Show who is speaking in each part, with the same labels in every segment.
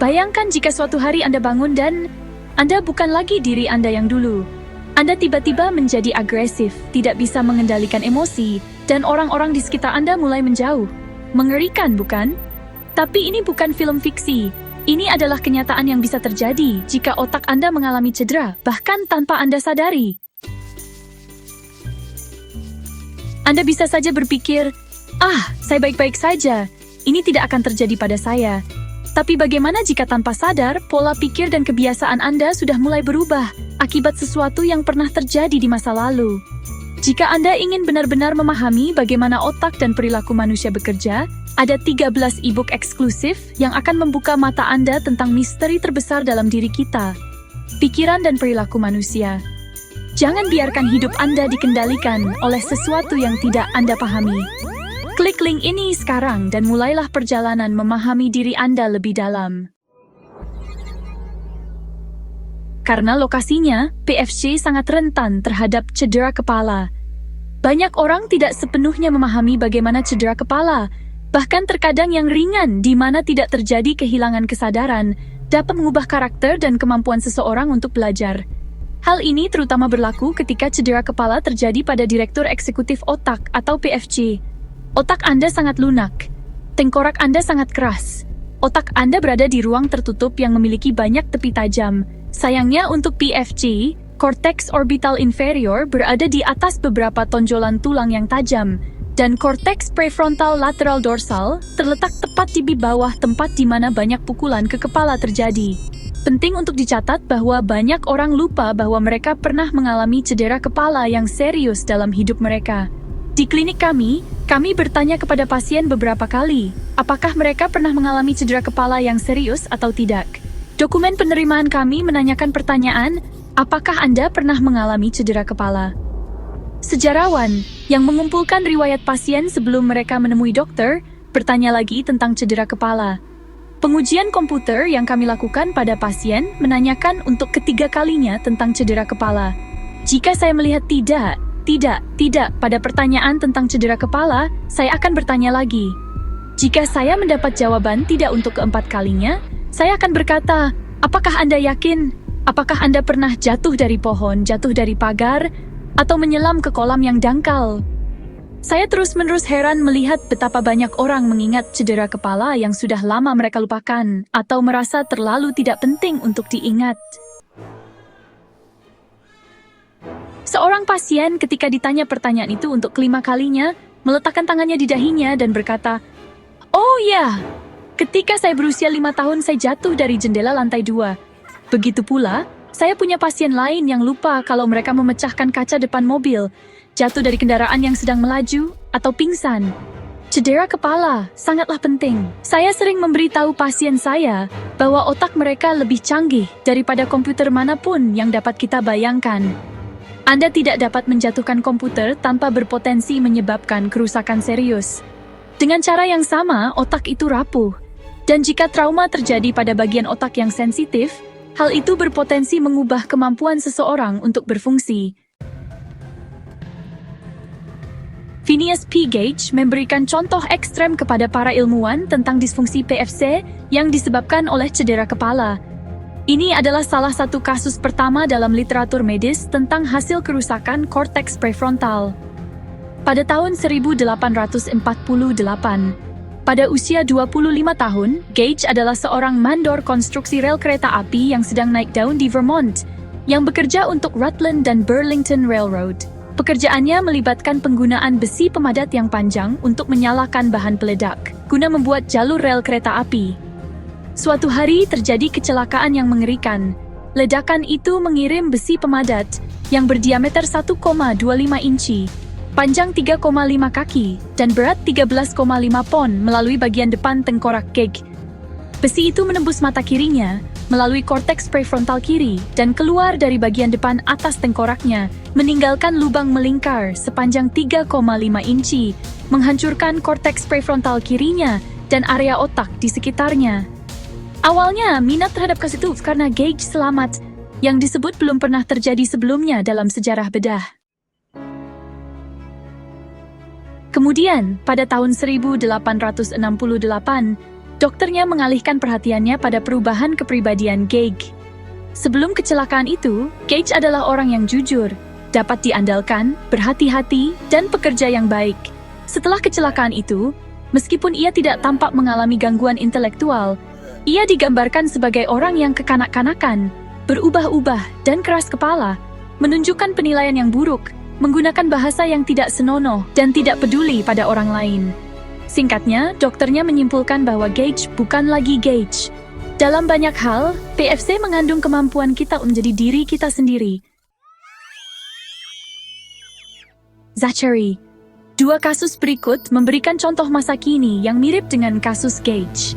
Speaker 1: Bayangkan jika suatu hari Anda bangun dan Anda bukan lagi diri Anda yang dulu. Anda tiba-tiba menjadi agresif, tidak bisa mengendalikan emosi, dan orang-orang di sekitar Anda mulai menjauh. Mengerikan, bukan? Tapi ini bukan film fiksi. Ini adalah kenyataan yang bisa terjadi jika otak Anda mengalami cedera, bahkan tanpa Anda sadari. Anda bisa saja berpikir, saya baik-baik saja. Ini tidak akan terjadi pada saya. Tapi bagaimana jika tanpa sadar, pola pikir dan kebiasaan Anda sudah mulai berubah akibat sesuatu yang pernah terjadi di masa lalu? Jika Anda ingin benar-benar memahami bagaimana otak dan perilaku manusia bekerja, ada 13 e-book eksklusif yang akan membuka mata Anda tentang misteri terbesar dalam diri kita, pikiran dan perilaku manusia. Jangan biarkan hidup Anda dikendalikan oleh sesuatu yang tidak Anda pahami. Klik link ini sekarang dan mulailah perjalanan memahami diri Anda lebih dalam. Karena lokasinya, PFC sangat rentan terhadap cedera kepala. Banyak orang tidak sepenuhnya memahami bagaimana cedera kepala, bahkan terkadang yang ringan di mana tidak terjadi kehilangan kesadaran, dapat mengubah karakter dan kemampuan seseorang untuk belajar. Hal ini terutama berlaku ketika cedera kepala terjadi pada Direktur Eksekutif Otak atau PFC. Otak Anda sangat lunak. Tengkorak Anda sangat keras. Otak Anda berada di ruang tertutup yang memiliki banyak tepi tajam. Sayangnya untuk PFC, korteks orbital inferior berada di atas beberapa tonjolan tulang yang tajam, dan korteks prefrontal lateral dorsal terletak tepat di bawah tempat di mana banyak pukulan ke kepala terjadi. Penting untuk dicatat bahwa banyak orang lupa bahwa mereka pernah mengalami cedera kepala yang serius dalam hidup mereka. Di klinik kami bertanya kepada pasien beberapa kali, apakah mereka pernah mengalami cedera kepala yang serius atau tidak. Dokumen penerimaan kami menanyakan pertanyaan, apakah Anda pernah mengalami cedera kepala? Sejarawan yang mengumpulkan riwayat pasien sebelum mereka menemui dokter, bertanya lagi tentang cedera kepala. Pengujian komputer yang kami lakukan pada pasien menanyakan untuk ketiga kalinya tentang cedera kepala. Jika saya melihat tidak pada pertanyaan tentang cedera kepala, saya akan bertanya lagi. Jika saya mendapat jawaban tidak untuk keempat kalinya, saya akan berkata, apakah Anda yakin? Apakah Anda pernah jatuh dari pohon, jatuh dari pagar, atau menyelam ke kolam yang dangkal? Saya terus-menerus heran melihat betapa banyak orang mengingat cedera kepala yang sudah lama mereka lupakan, atau merasa terlalu tidak penting untuk diingat. Seorang pasien ketika ditanya pertanyaan itu untuk kelima kalinya, meletakkan tangannya di dahinya dan berkata, "Oh ya, ketika saya berusia 5 tahun saya jatuh dari jendela lantai 2. Begitu pula, saya punya pasien lain yang lupa kalau mereka memecahkan kaca depan mobil, jatuh dari kendaraan yang sedang melaju, atau pingsan." Cedera kepala sangatlah penting. Saya sering memberitahu pasien saya bahwa otak mereka lebih canggih daripada komputer manapun yang dapat kita bayangkan. Anda tidak dapat menjatuhkan komputer tanpa berpotensi menyebabkan kerusakan serius. Dengan cara yang sama, otak itu rapuh. Dan jika trauma terjadi pada bagian otak yang sensitif, hal itu berpotensi mengubah kemampuan seseorang untuk berfungsi. Phineas P. Gage memberikan contoh ekstrem kepada para ilmuwan tentang disfungsi PFC yang disebabkan oleh cedera kepala. Ini adalah salah satu kasus pertama dalam literatur medis tentang hasil kerusakan korteks prefrontal. Pada tahun 1848, pada usia 25 tahun, Gage adalah seorang mandor konstruksi rel kereta api yang sedang naik daun di Vermont, yang bekerja untuk Rutland dan Burlington Railroad. Pekerjaannya melibatkan penggunaan besi pemadat yang panjang untuk menyalakan bahan peledak, guna membuat jalur rel kereta api. Suatu hari terjadi kecelakaan yang mengerikan. Ledakan itu mengirim besi pemadat yang berdiameter 1,25 inci, panjang 3,5 kaki, dan berat 13,5 pon melalui bagian depan tengkorak Gage. Besi itu menembus mata kirinya, melalui korteks prefrontal kiri, dan keluar dari bagian depan atas tengkoraknya, meninggalkan lubang melingkar sepanjang 3,5 inci, menghancurkan korteks prefrontal kirinya dan area otak di sekitarnya. Awalnya, minat terhadap kasus itu karena Gage selamat, yang disebut belum pernah terjadi sebelumnya dalam sejarah bedah. Kemudian, pada tahun 1868, dokternya mengalihkan perhatiannya pada perubahan kepribadian Gage. Sebelum kecelakaan itu, Gage adalah orang yang jujur, dapat diandalkan, berhati-hati, dan pekerja yang baik. Setelah kecelakaan itu, meskipun ia tidak tampak mengalami gangguan intelektual, ia digambarkan sebagai orang yang kekanak-kanakan, berubah-ubah, dan keras kepala, menunjukkan penilaian yang buruk, menggunakan bahasa yang tidak senonoh, dan tidak peduli pada orang lain. Singkatnya, dokternya menyimpulkan bahwa Gage bukan lagi Gage. Dalam banyak hal, PFC mengandung kemampuan kita menjadi diri kita sendiri. Zachary. Dua kasus berikut memberikan contoh masa kini yang mirip dengan kasus Gage.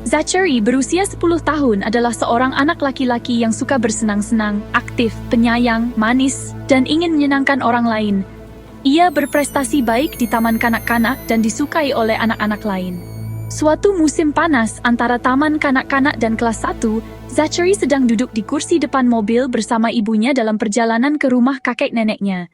Speaker 1: Zachary berusia 10 tahun adalah seorang anak laki-laki yang suka bersenang-senang, aktif, penyayang, manis, dan ingin menyenangkan orang lain. Ia berprestasi baik di taman kanak-kanak dan disukai oleh anak-anak lain. Suatu musim panas antara taman kanak-kanak dan kelas 1, Zachary sedang duduk di kursi depan mobil bersama ibunya dalam perjalanan ke rumah kakek neneknya.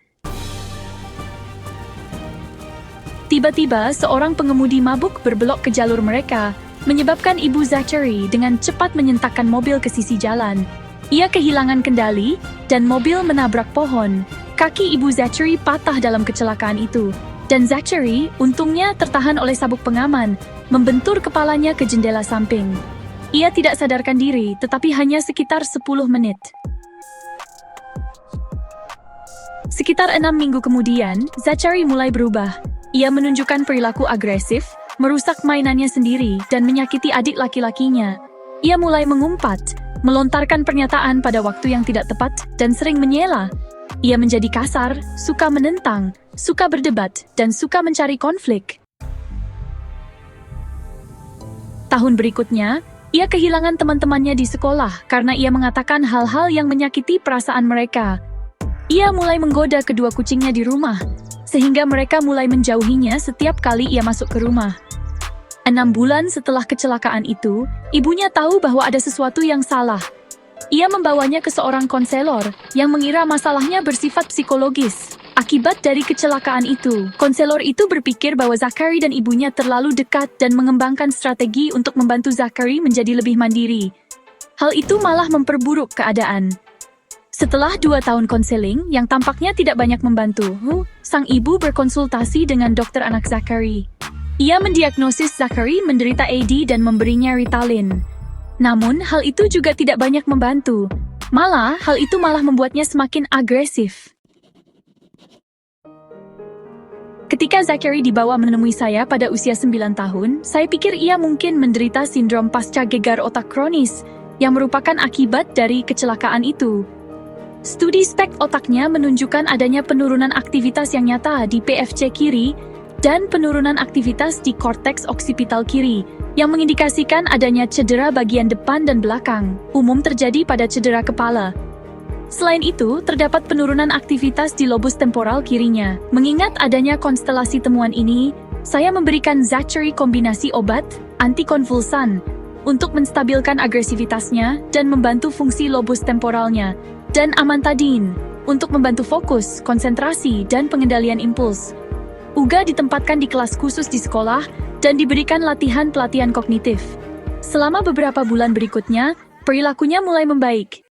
Speaker 1: Tiba-tiba, seorang pengemudi mabuk berbelok ke jalur mereka, menyebabkan ibu Zachary dengan cepat menyentakkan mobil ke sisi jalan. Ia kehilangan kendali, dan mobil menabrak pohon. Kaki ibu Zachary patah dalam kecelakaan itu, dan Zachary untungnya tertahan oleh sabuk pengaman, membentur kepalanya ke jendela samping. Ia tidak sadarkan diri, tetapi hanya sekitar 10 menit. Sekitar 6 minggu kemudian, Zachary mulai berubah. Ia menunjukkan perilaku agresif, merusak mainannya sendiri, dan menyakiti adik laki-lakinya. Ia mulai mengumpat, melontarkan pernyataan pada waktu yang tidak tepat, dan sering menyela. Ia menjadi kasar, suka menentang, suka berdebat, dan suka mencari konflik. Tahun berikutnya, ia kehilangan teman-temannya di sekolah karena ia mengatakan hal-hal yang menyakiti perasaan mereka. Ia mulai menggoda kedua kucingnya di rumah, sehingga mereka mulai menjauhinya setiap kali ia masuk ke rumah. 6 bulan setelah kecelakaan itu, ibunya tahu bahwa ada sesuatu yang salah. Ia membawanya ke seorang konselor yang mengira masalahnya bersifat psikologis. Akibat dari kecelakaan itu, konselor itu berpikir bahwa Zachary dan ibunya terlalu dekat dan mengembangkan strategi untuk membantu Zachary menjadi lebih mandiri. Hal itu malah memperburuk keadaan. Setelah 2 tahun konseling yang tampaknya tidak banyak membantu, sang ibu berkonsultasi dengan dokter anak Zachary. Ia mendiagnosis Zachary menderita AD dan memberinya Ritalin. Namun, hal itu juga tidak banyak membantu. Malah, hal itu malah membuatnya semakin agresif. Ketika Zachary dibawa menemui saya pada usia 9 tahun, saya pikir ia mungkin menderita sindrom pasca gegar otak kronis, yang merupakan akibat dari kecelakaan itu. Studi spek otaknya menunjukkan adanya penurunan aktivitas yang nyata di PFC kiri dan penurunan aktivitas di korteks oksipital kiri, yang mengindikasikan adanya cedera bagian depan dan belakang, umum terjadi pada cedera kepala. Selain itu, terdapat penurunan aktivitas di lobus temporal kirinya. Mengingat adanya konstelasi temuan ini, saya memberikan Zachary kombinasi obat, antikonvulsan, untuk menstabilkan agresivitasnya dan membantu fungsi lobus temporalnya, dan amantadin, untuk membantu fokus, konsentrasi, dan pengendalian impuls. Uga ditempatkan di kelas khusus di sekolah dan diberikan latihan pelatihan kognitif. Selama beberapa bulan berikutnya, perilakunya mulai membaik.